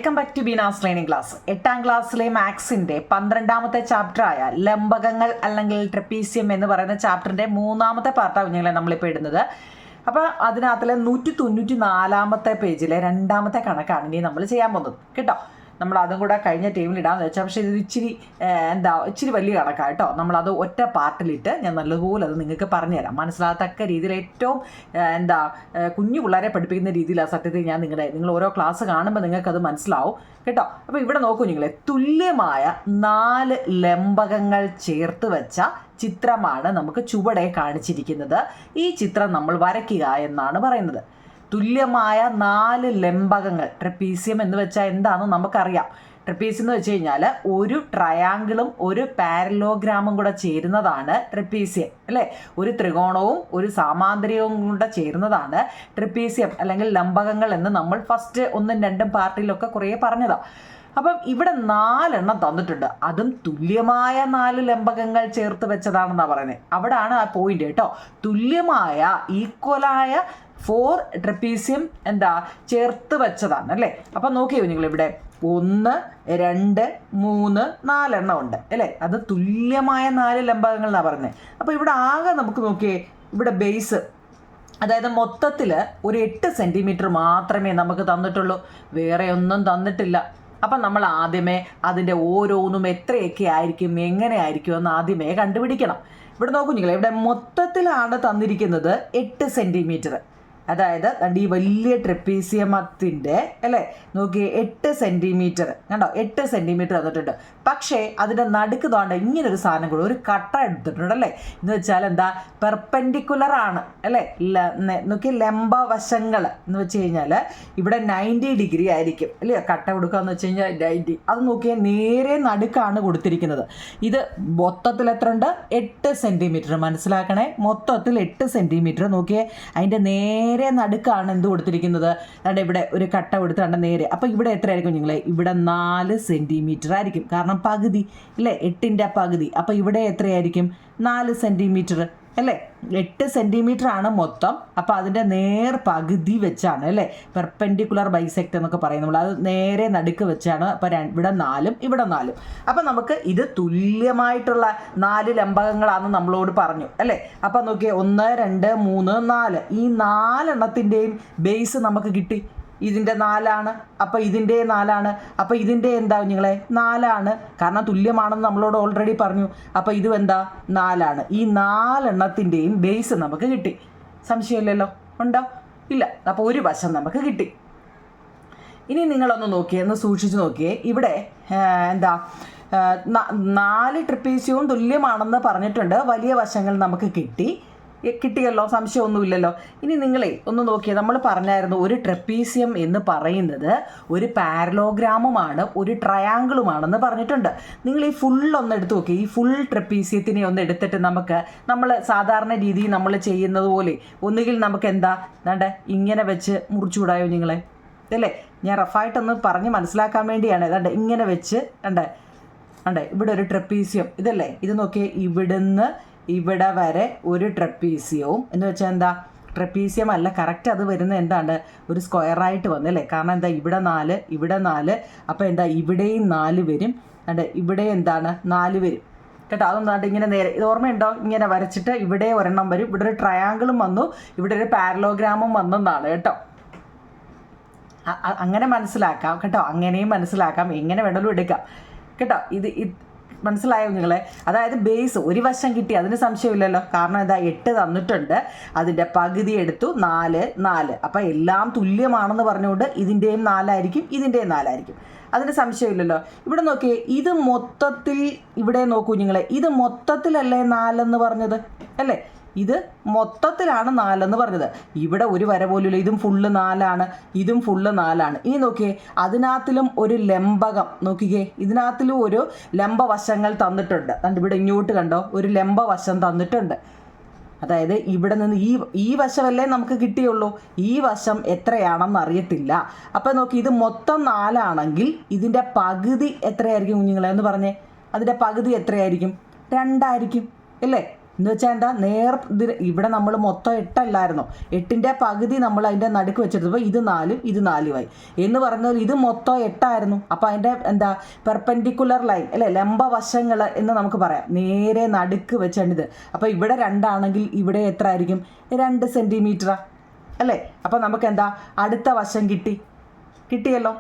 Welcome back to Beena's learning class. 8ാം ക്ലാസ്സിലെ മാത്സിന്റെ 12ാമത്തെ ചാപ്റ്ററായ ലംബകങ്ങൾ അല്ലെങ്കിൽ ട്രപ്പീസിയം എന്ന് പറയുന്ന ചാപ്റ്ററിന്റെ 3ാമത്തെ പാർട്ടാണ് കുഞ്ഞുങ്ങളെ നമ്മളിപ്പോൾ ഇടുന്നത്. അപ്പോൾ അതിനകത്തിലെ 194ാമത്തെ പേജിലെ 2ാമത്തെ കണക്കാണ് ഇനി നമ്മൾ ചെയ്യാൻ പോകുന്നത് കേട്ടോ. നമ്മൾ അതും കൂടെ കഴിഞ്ഞ ടൈമിൽ ഇടാമെന്ന് വെച്ചാൽ, പക്ഷേ ഇത് ഇച്ചിരി വലിയ കണക്കാണ് കേട്ടോ. നമ്മളത് ഒറ്റ പാർട്ടിലിട്ട് ഞാൻ നല്ലതുപോലെ അത് നിങ്ങൾക്ക് പറഞ്ഞുതരാം, മനസ്സിലാകത്തക്ക രീതിയിൽ ഏറ്റവും കുഞ്ഞു പിള്ളേരെ പഠിപ്പിക്കുന്ന രീതിയിലാണ് സത്യത്തിൽ നിങ്ങൾ ഓരോ ക്ലാസ് കാണുമ്പോൾ നിങ്ങൾക്കത് മനസ്സിലാവും കേട്ടോ. അപ്പോൾ ഇവിടെ നോക്കൂ നിങ്ങളെ, തുല്യമായ 4 ലംബകങ്ങൾ ചേർത്ത് വെച്ച ചിത്രമാണ് നമുക്ക് ചുവടെ കാണിച്ചിരിക്കുന്നത്. ഈ ചിത്രം നമ്മൾ വരയ്ക്കുക എന്നാണ് പറയുന്നത്. തുല്യമായ 4 ലംബകങ്ങൾ, ട്രപ്പീസിയം എന്ന് വെച്ചാൽ എന്താണെന്ന് നമുക്കറിയാം. ട്രപ്പീസിയം എന്ന് വെച്ച് കഴിഞ്ഞാൽ ഒരു ട്രയാങ്കിളും ഒരു പാരലോഗ്രാമും കൂടെ ചേരുന്നതാണ് ട്രപ്പീസിയം അല്ലേ. ഒരു ത്രികോണവും ഒരു സാമാന്തരികവും കൂടെ ചേരുന്നതാണ് ട്രപ്പീസിയം അല്ലെങ്കിൽ ലംബകങ്ങൾ എന്ന് നമ്മൾ ഫസ്റ്റ് 1ഉം 2ഉം പാർട്ടിലൊക്കെ കുറേ പറഞ്ഞതാണ്. അപ്പം ഇവിടെ 4 എണ്ണം തന്നിട്ടുണ്ട്, അതും തുല്യമായ 4 ലംബകങ്ങൾ ചേർത്ത് വെച്ചതാണെന്നാണ് പറയുന്നത്. അവിടാണ് ആ പോയിന്റ് കേട്ടോ. തുല്യമായ ഈക്വലായ 4 ട്രപ്പീസിയം ചേർത്ത് വെച്ചതാണ് അല്ലേ. അപ്പം നോക്കിയോ നിങ്ങളിവിടെ 1, 2, 3, 4 എണ്ണം ഉണ്ട് അല്ലേ. അത് തുല്യമായ 4 ലംബകങ്ങൾ എന്നാണ് പറയുന്നത്. അപ്പോൾ ഇവിടെ ആകെ നമുക്ക് നോക്കിയേ, ഇവിടെ ബേസ് അതായത് മൊത്തത്തിൽ ഒരു 8 സെൻറ്റിമീറ്റർ മാത്രമേ നമുക്ക് തന്നിട്ടുള്ളൂ, വേറെ ഒന്നും തന്നിട്ടില്ല. അപ്പം നമ്മൾ ആദ്യമേ അതിൻ്റെ ഓരോന്നും എത്രയൊക്കെ ആയിരിക്കും എങ്ങനെ ആയിരിക്കും എന്ന് ആദ്യമേ കണ്ടുപിടിക്കണം. ഇവിടെ നോക്കൂ നിങ്ങൾ, ഇവിടെ മൊത്തത്തിലാണ് തന്നിരിക്കുന്നത് 8 സെൻറ്റിമീറ്റർ. അതായത് ഈ വലിയ ട്രപ്പീസിയമത്തിൻ്റെ അല്ലേ നോക്കി 8 സെൻറ്റിമീറ്റർ കണ്ടോ, 8 സെൻറ്റിമീറ്റർ തന്നിട്ടുണ്ട്. പക്ഷേ അതിൻ്റെ നടുക്ക് തോണ്ട ഇങ്ങനൊരു സാധനം കൂടെ ഒരു കട്ട എടുത്തിട്ടുണ്ട് അല്ലേ. എന്ന് വെച്ചാൽ പെർപെൻഡിക്കുലർ ആണ് അല്ലേ. നോക്കി ലംബവശങ്ങൾ എന്ന് വെച്ച് കഴിഞ്ഞാൽ ഇവിടെ 90 ഡിഗ്രി ആയിരിക്കും അല്ലേ. കട്ട കൊടുക്കുകയെന്ന് വെച്ച് കഴിഞ്ഞാൽ 90. അത് നോക്കിയാൽ നേരെ നടുക്കാണ് കൊടുത്തിരിക്കുന്നത്. ഇത് മൊത്തത്തിൽ എത്ര ഉണ്ട്? 8 സെൻറ്റിമീറ്റർ. മനസ്സിലാക്കണേ, മൊത്തത്തിൽ 8 സെൻറ്റിമീറ്റർ. നോക്കിയേ, അതിൻ്റെ നേരെ നടുക്കാണ് എന്ത് കൊടുത്തിരിക്കുന്നത്. ഇവിടെ ഒരു കട്ട കൊടുത്തിട്ടുണ്ട് നേരെ. അപ്പോൾ ഇവിടെ എത്രയായിരിക്കും നിങ്ങളെ? ഇവിടെ 4 സെൻറ്റിമീറ്റർ ആയിരിക്കും, കാരണം പകുതി അല്ലേ, 8ൻ്റെ പകുതി. അപ്പോൾ ഇവിടെ എത്രയായിരിക്കും? 4 സെൻറ്റിമീറ്റർ അല്ലേ. 8 സെൻറ്റിമീറ്റർ ആണ് മൊത്തം. അപ്പോൾ അതിൻ്റെ നേർ പകുതി വെച്ചാണ് അല്ലേ, പെർപെൻഡിക്കുലർ ബൈസെക്ട് എന്നൊക്കെ പറയും നമ്മൾ. അത് നേരെ നടുക്ക് വെച്ചാണ്. അപ്പോൾ ഇവിടെ 4ഉം ഇവിടെ 4ഉം. അപ്പോൾ നമുക്ക് ഇത് തുല്യമായിട്ടുള്ള 4 ലംബകങ്ങളാണെന്ന് നമ്മളോട് പറഞ്ഞു അല്ലേ. അപ്പോൾ നോക്കിയേ, 1, 2, 3, 4 ഈ 4 എണ്ണത്തിൻ്റെയും ബേസ് നമുക്ക് കിട്ടി. ഇതിൻ്റെ 4ആണ്, അപ്പോൾ ഇതിൻ്റെ 4ആണ്, അപ്പോൾ ഇതിൻ്റെ എന്താ നിങ്ങളെ 4ആണ്, കാരണം തുല്യമാണെന്ന് നമ്മളോട് ഓൾറെഡി പറഞ്ഞു. അപ്പോൾ ഇതും 4ആണ്. ഈ 4 എണ്ണത്തിൻ്റെയും ബേസ് നമുക്ക് കിട്ടി. സംശയമില്ലല്ലോ, ഉണ്ടോ? ഇല്ല. അപ്പോൾ ഒരു വശം നമുക്ക് കിട്ടി. ഇനി നിങ്ങളൊന്ന് നോക്കിയേ, ഒന്ന് സൂക്ഷിച്ച് നോക്കിയേ. ഇവിടെ 4 ട്രപ്പീസിയവും തുല്യമാണെന്ന് പറഞ്ഞിട്ടുണ്ട്. വലിയ വശങ്ങൾ നമുക്ക് കിട്ടിയല്ലോ, സംശയമൊന്നുമില്ലല്ലോ. ഇനി നിങ്ങളെ ഒന്ന് നോക്കിയാൽ, നമ്മൾ പറഞ്ഞായിരുന്നു ഒരു ട്രപ്പീസിയം എന്ന് പറയുന്നത് ഒരു പാരലോഗ്രാമുമാണ് ഒരു ട്രയാങ്കിളുമാണെന്ന് പറഞ്ഞിട്ടുണ്ട്. നിങ്ങൾ ഈ ഫുള്ളൊന്ന് എടുത്ത് നോക്കി, ഈ ഫുൾ ട്രപ്പീസിയത്തിനെ ഒന്ന് എടുത്തിട്ട് നമ്മൾ സാധാരണ രീതിയിൽ നമ്മൾ ചെയ്യുന്നത് പോലെ ഒന്നുകിൽ നമുക്ക് ഇങ്ങനെ വെച്ച് മുറിച്ചുകൂടായോ നിങ്ങളെ അല്ലേ. ഞാൻ റഫായിട്ടൊന്ന് പറഞ്ഞ് മനസ്സിലാക്കാൻ വേണ്ടിയാണ്. ഇങ്ങനെ വെച്ച് ഇവിടെ ഒരു ട്രപ്പീസിയം ഇതല്ലേ. ഇത് നോക്കിയേ, ഇവിടുന്ന് ഇവിടെ വരെ ഒരു ട്രപ്പീസിയവും എന്ന് വെച്ചാൽ ട്രപ്പീസിയം അല്ല, കറക്റ്റ് അത് വരുന്നത് ഒരു സ്ക്വയറായിട്ട് വന്നല്ലേ. കാരണം ഇവിടെ 4 ഇവിടെ 4, അപ്പോൾ ഇവിടെയും 4 വരും. ഇവിടെ 4 വരും കേട്ടോ. അതൊന്നും ഇങ്ങനെ നേരെ, ഇത് ഓർമ്മയുണ്ടോ? ഇങ്ങനെ വരച്ചിട്ട് ഇവിടെ ഒരെണ്ണം വരും, ഇവിടെ ഒരു ട്രയാങ്കിളും വന്നു, ഇവിടെ ഒരു പാരലോഗ്രാമും വന്നെന്നാണ് കേട്ടോ. അങ്ങനെ മനസ്സിലാക്കാം കേട്ടോ, അങ്ങനെയും മനസ്സിലാക്കാം, എങ്ങനെ വേണമെങ്കിലും എടുക്കാം കേട്ടോ. ഇത് മനസ്സിലായോ നിങ്ങളെ? അതായത് ബേസ് ഒരു വശം കിട്ടി, അതിന് സംശയമില്ലല്ലോ. കാരണം 8 തന്നിട്ടുണ്ട്, അതിൻ്റെ പകുതി എടുത്തു 4. അപ്പോൾ എല്ലാം തുല്യമാണെന്ന് പറഞ്ഞുകൊണ്ട് ഇതിൻ്റെയും 4 ആയിരിക്കും, ഇതിൻ്റെയും 4 ആയിരിക്കും, അതിന് സംശയമില്ലല്ലോ. ഇവിടെ നോക്കിയേ, ഇത് മൊത്തത്തിൽ, ഇവിടെ നോക്കൂ നിങ്ങളെ, ഇത് മൊത്തത്തിലല്ലേ 4 എന്ന് പറഞ്ഞത് അല്ലേ. ഇത് മൊത്തത്തിലാണ് 4 എന്ന് പറഞ്ഞത്. ഇവിടെ ഒരു വര പോലുമില്ല, ഇതും ഫുള്ള് 4ആണ്, ഇതും ഫുള്ള് 4ആണ്. ഇനി നോക്കിയേ, അതിനകത്തിലും ഒരു ലംബകം നോക്കിക്കേ, ഇതിനകത്തിലും ഒരു ലംബവശങ്ങൾ തന്നിട്ടുണ്ട്. ഇവിടെ ഇങ്ങോട്ട് കണ്ടോ, ഒരു ലംബവശം തന്നിട്ടുണ്ട്. അതായത് ഇവിടെ നിന്ന് ഈ വശമല്ലേ നമുക്ക് കിട്ടിയുള്ളൂ, ഈ വശം എത്രയാണെന്ന് അറിയത്തില്ല. അപ്പം നോക്കി, ഇത് മൊത്തം 4 ആണെങ്കിൽ ഇതിൻ്റെ പകുതി എത്രയായിരിക്കും കുഞ്ഞുങ്ങളെ എന്ന് പറഞ്ഞേ? അതിൻ്റെ പകുതി എത്രയായിരിക്കും? 2 ആയിരിക്കും അല്ലേ. എന്ന് വെച്ചാൽ എന്താ ഇവിടെ നമ്മൾ മൊത്തം 8 അല്ലായിരുന്നോ, 8ൻ്റെ പകുതി നമ്മൾ അതിൻ്റെ നടുക്ക് വെച്ചെടുത്തപ്പോൾ ഇത് 4 ഇത് 4 എന്ന് പറഞ്ഞാൽ ഇത് മൊത്തം 8 ആയിരുന്നു. അപ്പോൾ അതിൻ്റെ എന്താ പെർപെൻഡിക്കുലർ ലൈൻ അല്ലേ, ലംബവശങ്ങൾ എന്ന് നമുക്ക് പറയാം, നേരെ നടുക്ക് വെച്ചാണ് ഇത്. അപ്പോൾ ഇവിടെ 2 ആണെങ്കിൽ ഇവിടെ എത്ര ആയിരിക്കും, 2 സെൻറ്റിമീറ്ററാ അല്ലേ. അപ്പോൾ നമുക്ക് എന്താ അടുത്ത വശം കിട്ടിയല്ലോ,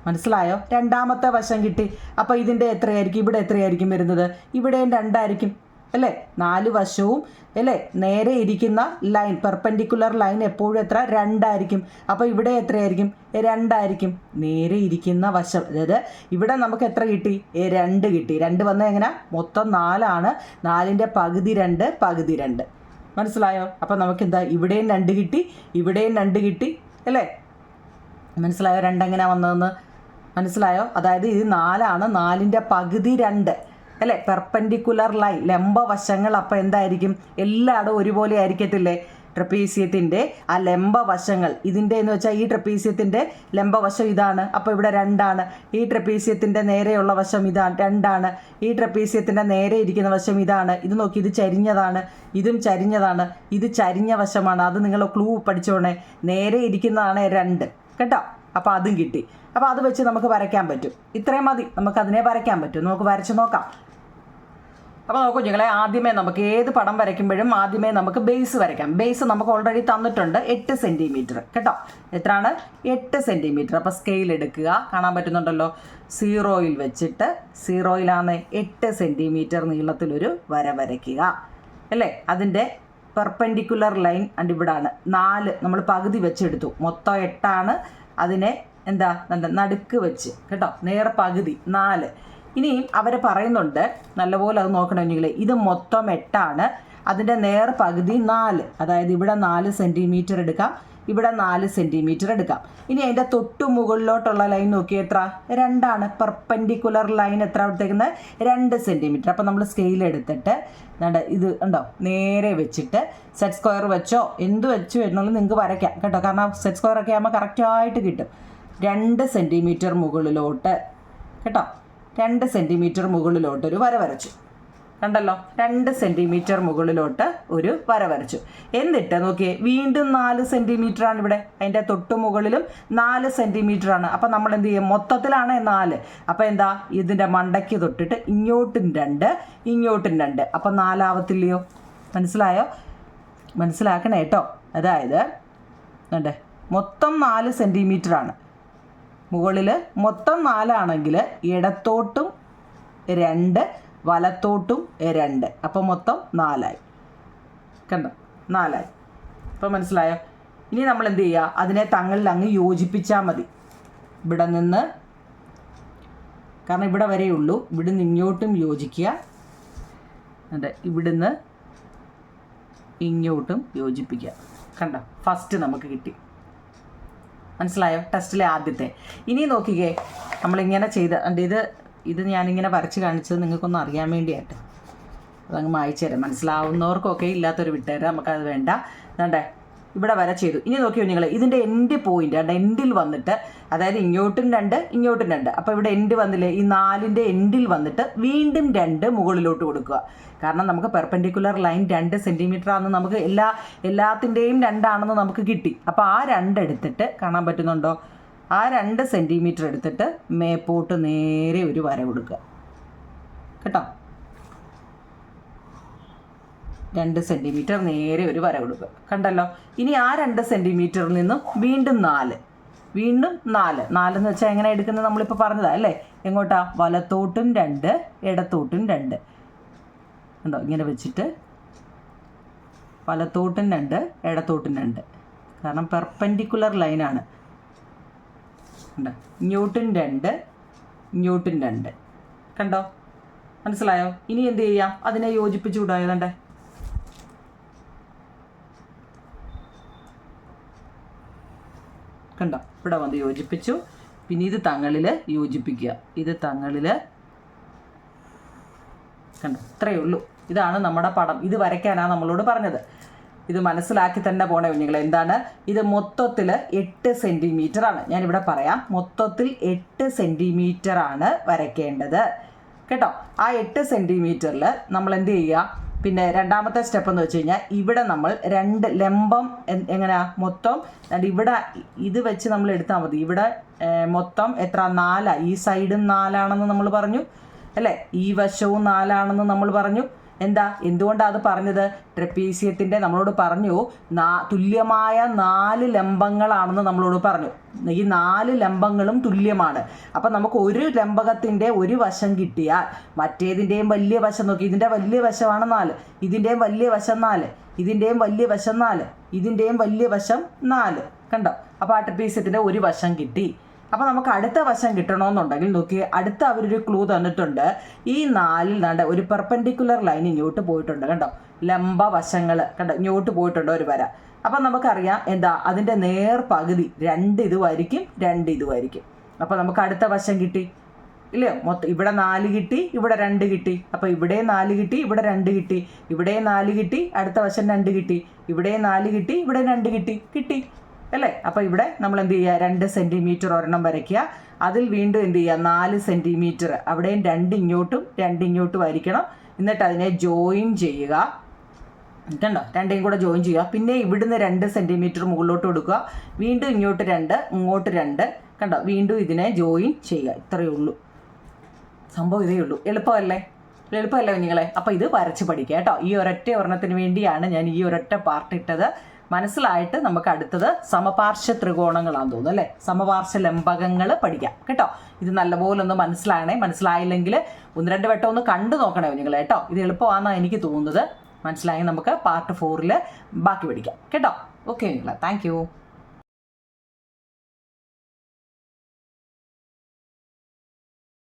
മനസ്സിലായോ? രണ്ടാമത്തെ വശം കിട്ടി. അപ്പോൾ ഇതിൻ്റെ എത്രയായിരിക്കും, ഇവിടെ എത്രയായിരിക്കും വരുന്നത്, ഇവിടെയും 2 ആയിരിക്കും അല്ലേ. 4 വശവും അല്ലേ നേരെ ഇരിക്കുന്ന ലൈൻ, പെർപെൻഡിക്കുലർ ലൈൻ എപ്പോഴും എത്ര, 2 ആയിരിക്കും. അപ്പോൾ ഇവിടെ എത്രയായിരിക്കും, 2 ആയിരിക്കും നേരെ ഇരിക്കുന്ന വശം. അതായത് ഇവിടെ നമുക്ക് എത്ര കിട്ടി, 2 കിട്ടി. 2 വന്നാൽ എങ്ങനെ, മൊത്തം 4 ആണ്, 4ൻ്റെ പകുതി 2 മനസ്സിലായോ? അപ്പോൾ നമുക്ക് എന്താ, ഇവിടെയും 2 കിട്ടി, ഇവിടെയും 2 കിട്ടി അല്ലേ. മനസ്സിലായോ 2 എങ്ങനെയാണ് വന്നതെന്ന്, മനസ്സിലായോ? അതായത് ഇത് 4 ആണ്, 4ൻ്റെ പകുതി 2 അല്ലേ, പെർപെൻഡിക്കുലർ ലൈൻ ലംബവശങ്ങൾ. അപ്പോൾ എന്തായിരിക്കും, എല്ലായിടും ഒരുപോലെ ആയിരിക്കത്തില്ലേ. ട്രപ്പീസിയത്തിൻ്റെ ആ ലംബവശങ്ങൾ, ഇതിൻ്റെ എന്ന് വെച്ചാൽ ഈ ട്രപ്പീസിയത്തിൻ്റെ ലംബവശം ഇതാണ്, അപ്പോൾ ഇവിടെ 2 ആണ്. ഈ ട്രപ്പീസിയത്തിൻ്റെ നേരെയുള്ള വശം ഇതാണ്, 2 ആണ്. ഈ ട്രപ്പീസിയത്തിൻ്റെ നേരെ ഇരിക്കുന്ന വശം ഇതാണ്. ഇത് നോക്കി, ഇത് ചരിഞ്ഞതാണ്, ഇതും ചരിഞ്ഞതാണ്, ഇത് ചരിഞ്ഞ വശമാണ്. അത് നിങ്ങൾ ക്ലൂ പഠിച്ചോണേ, നേരെ ഇരിക്കുന്നതാണ് 2 കേട്ടോ. അപ്പോൾ അതും കിട്ടി. അപ്പോൾ അത് വെച്ച് നമുക്ക് വരയ്ക്കാൻ പറ്റും. ഇത്രയും മതി, നമുക്കതിനെ വരയ്ക്കാൻ പറ്റും. നമുക്ക് വരച്ച് നോക്കാം. അപ്പോൾ നോക്കൂ കുഞ്ഞുങ്ങളെ, ആദ്യമേ നമുക്ക് ഏത് പടം വരയ്ക്കുമ്പോഴും ആദ്യമേ നമുക്ക് ബേസ് വരയ്ക്കാം. ബേസ് നമുക്ക് ഓൾറെഡി തന്നിട്ടുണ്ട്, 8 സെൻറ്റിമീറ്റർ കേട്ടോ. എത്രയാണ്, 8 സെൻറ്റിമീറ്റർ. അപ്പോൾ സ്കെയിൽ എടുക്കുക, കാണാൻ പറ്റുന്നുണ്ടല്ലോ. 0യിൽ വെച്ചിട്ട് 0യിലാണ് 8 സെൻറ്റിമീറ്റർ നീളത്തിലൊരു വര വരയ്ക്കുക അല്ലേ. അതിൻ്റെ പെർപെൻഡിക്കുലർ ലൈൻ അണ്ട് ഇവിടാണ് 4, നമ്മൾ പകുതി വെച്ചെടുത്തു. മൊത്തം 8 ആണ്, അതിനെ എന്താ നടുക്ക് വെച്ച് കേട്ടോ, നേരെ പകുതി 4. ഇനിയും അവർ പറയുന്നുണ്ട്, നല്ലപോലെ അത് നോക്കണമെങ്കിൽ ഇത് മൊത്തം 8 ആണ്, അതിൻ്റെ നേർ പകുതി 4. അതായത് ഇവിടെ 4 സെൻറ്റിമീറ്റർ എടുക്കാം, ഇവിടെ 4 സെൻറ്റിമീറ്റർ എടുക്കാം. ഇനി അതിൻ്റെ തൊട്ടു മുകളിലോട്ടുള്ള ലൈൻ നോക്കി, എത്ര, 2 ആണ്. പെർപെൻഡിക്കുലർ ലൈൻ എത്ര എടുത്തേക്കുന്നത്, 2 സെൻറ്റിമീറ്റർ. അപ്പോൾ നമ്മൾ സ്കെയിൽ എടുത്തിട്ട് ഇത് ഉണ്ടോ നേരെ വെച്ചിട്ട് സെറ്റ് സ്ക്വയർ വെച്ചോ എന്ത് വെച്ചു എന്നുള്ളത് നിങ്ങൾക്ക് വരയ്ക്കാം കേട്ടോ. കാരണം സെറ്റ് സ്ക്വയർ ഒക്കെ ആകുമ്പോൾ കറക്റ്റായിട്ട് കിട്ടും. 2 സെൻറ്റിമീറ്റർ മുകളിലോട്ട് കേട്ടോ, 2 സെൻറ്റിമീറ്റർ മുകളിലോട്ട് ഒരു വര വരച്ചു. കണ്ടല്ലോ, 2 സെൻറ്റിമീറ്റർ മുകളിലോട്ട് ഒരു വര വരച്ചു. എന്നിട്ട് നോക്കിയേ, വീണ്ടും 4 സെൻറ്റിമീറ്റർ ആണ് ഇവിടെ, അതിൻ്റെ തൊട്ട് മുകളിലും 4 സെൻറ്റിമീറ്റർ ആണ്. അപ്പം നമ്മൾ എന്ത് ചെയ്യും, മൊത്തത്തിലാണ് 4. അപ്പോൾ എന്താ, ഇതിൻ്റെ മണ്ടയ്ക്ക് തൊട്ടിട്ട് ഇങ്ങോട്ടും 2 ഇങ്ങോട്ടും 2, അപ്പം 4 ആവത്തില്ലയോ? മനസ്സിലായോ? മനസ്സിലാക്കണേ കേട്ടോ. അതായത് കണ്ടേ, മൊത്തം 4 സെൻറ്റിമീറ്റർ ആണ്. മുകളിൽ മൊത്തം 4 ആണെങ്കിൽ ഇടത്തോട്ടും 2 വലത്തോട്ടും 2, അപ്പോൾ മൊത്തം 4 ആയി. കണ്ടോ, 4 ആയി. അപ്പോൾ മനസ്സിലായോ? ഇനി നമ്മൾ എന്ത് ചെയ്യുക, അതിനെ തങ്ങളിൽ അങ്ങ് യോജിപ്പിച്ചാൽ മതി. ഇവിടെ നിന്ന്, കാരണം ഇവിടെ വരെയുള്ളൂ, ഇവിടുന്ന് ഇങ്ങോട്ടും യോജിക്കുക. അതെ, ഇവിടുന്ന് ഇങ്ങോട്ടും യോജിപ്പിക്കുക. കണ്ടോ, ഫസ്റ്റ് നമുക്ക് കിട്ടി. മനസ്സിലായോ? ടെസ്റ്റിലെ ആദ്യത്തെ. ഇനി നോക്കിക്കേ, നമ്മളിങ്ങനെ ചെയ്ത് ഇത് ഞാനിങ്ങനെ വരച്ച് കാണിച്ചത് നിങ്ങൾക്കൊന്ന് അറിയാൻ വേണ്ടിയായിട്ട് അതങ്ങ് മായ്ച്ചു തരാം. മനസ്സിലാവുന്നവർക്കൊക്കെ, ഇല്ലാത്തൊരു വിട്ടുതരാം, നമുക്കത് വേണ്ട. വേണ്ടേ, ഇവിടെ വര ചെയ്തു. ഇനി നോക്കിയോ നിങ്ങൾ, ഇതിൻ്റെ എൻഡ് പോയിൻ്റ് അവിടെ എൻഡിൽ വന്നിട്ട്, അതായത് ഇങ്ങോട്ടും 2 ഇങ്ങോട്ടും 2, അപ്പോൾ ഇവിടെ എൻഡ് വന്നില്ലേ, ഈ 4ൻ്റെ എൻഡിൽ വന്നിട്ട് വീണ്ടും 2 മുകളിലോട്ട് കൊടുക്കുക. കാരണം നമുക്ക് പെർപെൻഡിക്കുലർ ലൈൻ 2 സെൻറ്റിമീറ്റർ ആണെന്ന് നമുക്ക് എല്ലാത്തിൻ്റെയും 2 ആണെന്ന് നമുക്ക് കിട്ടി. അപ്പോൾ ആ 2 എടുത്തിട്ട്, കാണാൻ പറ്റുന്നുണ്ടോ, ആ 2 സെൻറ്റിമീറ്റർ എടുത്തിട്ട് മേപ്പോട്ട് നേരെ ഒരു വര കൊടുക്കുക കേട്ടോ. 2 സെൻറ്റിമീറ്റർ നേരെ ഒരു വര കൊടുക്കുക. കണ്ടല്ലോ. ഇനി ആ 2 സെൻറ്റിമീറ്ററിൽ നിന്നും വീണ്ടും 4 എന്ന് വെച്ചാൽ എങ്ങനെ എടുക്കുന്നത് നമ്മളിപ്പോൾ പറഞ്ഞതാ അല്ലേ. എങ്ങോട്ടാ, വലത്തോട്ടും 2 ഇടത്തോട്ടും 2 ഉണ്ടോ, ഇങ്ങനെ വെച്ചിട്ട് വലത്തോട്ടും 2 ഇടത്തോട്ടും 2, കാരണം പെർപെൻഡിക്കുലർ ലൈനാണ്. കണ്ടോ, ഇങ്ങോട്ടും 2 ഇങ്ങോട്ടും 2. കണ്ടോ, മനസ്സിലായോ? ഇനി എന്ത് ചെയ്യാം, അതിനെ യോജിപ്പിച്ചു വിടായതണ്ടേ. കണ്ടോ, ഇവിടെ വന്ന് യോജിപ്പിച്ചു. പിന്നെ ഇത് തങ്ങളിൽ യോജിപ്പിക്കുക, ഇത് തങ്ങളിൽ. കണ്ടോ, ഇത്രയേ ഉള്ളൂ. ഇതാണ് നമ്മുടെ പടം. ഇത് വരയ്ക്കാനാണ് നമ്മളോട് പറഞ്ഞത്. ഇത് മനസ്സിലാക്കി തന്നെ പോണേ കുഞ്ഞുങ്ങൾ. എന്താണ് ഇത്, മൊത്തത്തിൽ 8 സെൻറ്റിമീറ്റർ ആണ്. ഞാനിവിടെ പറയാം, മൊത്തത്തിൽ 8 സെൻറ്റിമീറ്റർ ആണ് വരയ്ക്കേണ്ടത് കേട്ടോ. ആ 8 സെൻറ്റിമീറ്ററിൽ നമ്മൾ എന്ത് ചെയ്യുക, പിന്നെ രണ്ടാമത്തെ സ്റ്റെപ്പ് എന്ന് വെച്ച് കഴിഞ്ഞാൽ ഇവിടെ നമ്മൾ രണ്ട് ലംബം എങ്ങനെയാ മൊത്തം ഇവിടെ ഇത് വെച്ച് നമ്മൾ എടുത്താൽ മതി. ഇവിടെ മൊത്തം എത്ര 4, ഈ സൈഡും 4 നമ്മൾ പറഞ്ഞു അല്ലേ, ഈ വശവും 4 നമ്മൾ പറഞ്ഞു. എന്തുകൊണ്ടാണ് അത് പറഞ്ഞത്? ട്രപ്പീസിയത്തിൻ്റെ നമ്മളോട് പറഞ്ഞു തുല്യമായ 4 ലംബങ്ങളാണെന്ന് നമ്മളോട് പറഞ്ഞു. ഈ 4 ലംബങ്ങളും തുല്യമാണ്. അപ്പം നമുക്ക് ഒരു ലംബകത്തിൻ്റെ ഒരു വശം കിട്ടിയാൽ മറ്റേതിൻ്റെയും വലിയ വശം നോക്കി, ഇതിൻ്റെ വലിയ വശമാണ് 4, ഇതിൻ്റെയും വലിയ വശം 4, ഇതിൻ്റെയും വലിയ വശം 4, ഇതിൻ്റെയും വലിയ വശം 4. കണ്ടോ? അപ്പോൾ ആ ട്രപ്പീസിയത്തിൻ്റെ ഒരു വശം കിട്ടി. അപ്പോൾ നമുക്ക് അടുത്ത വശം കിട്ടണമെന്നുണ്ടെങ്കിൽ നോക്കി, അടുത്ത അവരൊരു ക്ലൂ തന്നിട്ടുണ്ട്. ഈ 4 ഒരു പെർപെൻഡിക്കുലർ ലൈൻ ഇങ്ങോട്ട് പോയിട്ടുണ്ട്. കണ്ടോ? ലംബ വശങ്ങൾ കണ്ടോ ഇങ്ങോട്ട് പോയിട്ടുണ്ട് ഒരു വര. അപ്പം നമുക്കറിയാം അതിൻ്റെ നേർ പകുതി 2 ഇതുമായിരിക്കും, 2 ഇതുമായിരിക്കും. അപ്പോൾ നമുക്ക് അടുത്ത വശം കിട്ടി ഇല്ലയോ? മൊത്തം ഇവിടെ 4 കിട്ടി, ഇവിടെ 2 കിട്ടി. അപ്പോൾ ഇവിടെ 4 കിട്ടി, ഇവിടെ 2 കിട്ടി, ഇവിടെ 4 കിട്ടി, അടുത്ത വശം 2 കിട്ടി, ഇവിടെ 4 കിട്ടി, ഇവിടെ 2 കിട്ടി അല്ലേ? അപ്പോൾ ഇവിടെ നമ്മൾ എന്ത് ചെയ്യുക? 2 സെൻറ്റിമീറ്റർ ഒരെണ്ണം വരയ്ക്കുക. അതിൽ വീണ്ടും എന്ത് ചെയ്യുക? 4 സെൻറ്റിമീറ്റർ അവിടെയും 2 ഇങ്ങോട്ടും 2 ഇങ്ങോട്ടും വരയ്ക്കണം. എന്നിട്ട് അതിനെ ജോയിൻ ചെയ്യുക. കണ്ടോ? 2 കൂടെ ജോയിൻ ചെയ്യുക. പിന്നെ ഇവിടുന്ന് 2 സെൻറ്റിമീറ്റർ മുകളിലോട്ട് കൊടുക്കുക. വീണ്ടും ഇങ്ങോട്ട് 2, ഇങ്ങോട്ട് 2. കണ്ടോ? വീണ്ടും ഇതിനെ ജോയിൻ ചെയ്യുക. ഇത്രയേ ഉള്ളൂ സംഭവം, ഇതേ ഉള്ളൂ. എളുപ്പമല്ലേ കുഞ്ഞുങ്ങളെ? അപ്പോൾ ഇത് വരച്ച് പഠിക്കുക കേട്ടോ. ഈ ഒരൊറ്റ ഒരെണ്ണത്തിന് വേണ്ടിയാണ് ഞാൻ ഈ ഒരൊറ്റ പാർട്ട് ഇട്ടത്. മനസ്സിലായിട്ട് നമുക്ക് അടുത്തത് സമപാർശ്വ ത്രികോണങ്ങളാണെന്ന് തോന്നുന്നു അല്ലേ? സമപാർശ്വ ലംബകങ്ങൾ പഠിക്കാം കേട്ടോ. ഇത് നല്ലപോലെ ഒന്ന് മനസ്സിലായില്ലെങ്കിൽ 1-2 വട്ടം ഒന്ന് കണ്ടു നോക്കണേ നിങ്ങൾ കേട്ടോ. ഇത് എളുപ്പമാണെന്നാണ് എനിക്ക് തോന്നുന്നത്. മനസ്സിലായെങ്കിൽ നമുക്ക് പാർട്ട് 4 ബാക്കി പഠിക്കാം കേട്ടോ. Okay thank you.